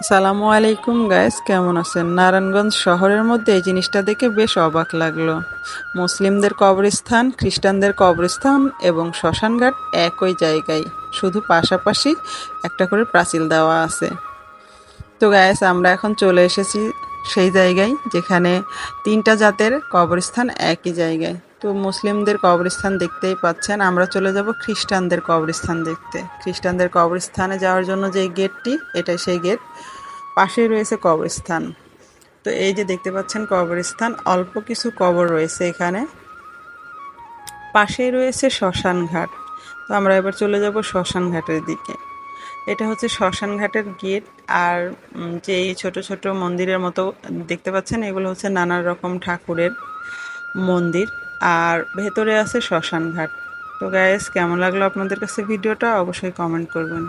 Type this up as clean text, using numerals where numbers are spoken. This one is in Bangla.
আসসালামু আলাইকুম গাইস, কেমন আছেন? নারায়ণগঞ্জ শহরের মধ্যে এই জিনিসটা দেখে বেশ অবাক লাগলো। মুসলিমদের কবরস্থান, খ্রিস্টানদের কবরস্থান এবং শ্মশানঘাট একই জায়গায়, শুধু পাশাপাশি একটা করে প্রাচীর দেওয়া আছে। তো গাইস, আমরা এখন চলে এসেছি সেই জায়গায় যেখানে তিনটা জাতের কবরস্থান একই জায়গায়। তো মুসলিমদের কবরস্থান দেখতেই পাচ্ছেন, আমরা চলে যাব খ্রিস্টানদের কবরস্থান দেখতে। খ্রিস্টানদের কবরস্থানে যাওয়ার জন্য যে গেটটি, এটাই সেই গেট। পাশেই রয়েছে কবরস্থান। তো এই যে দেখতে পাচ্ছেন কবরস্থান, অল্প কিছু কবর রয়েছে এখানে। পাশেই রয়েছে শ্মশান ঘাট। তো আমরা এবার চলে যাব শ্মশান ঘাটের দিকে। এটা হচ্ছে শ্মশান ঘাটের গেট। আর যে এই ছোট ছোট মন্দিরের মতো দেখতে পাচ্ছেন, এগুলো হচ্ছে নানা রকম ঠাকুরের মন্দির। আর ভেতরে আছে শ্মশান ঘাট। তো গাইস, কেমন লাগলো আপনাদের কাছে ভিডিওটা? অবশ্যই কমেন্ট করবেন।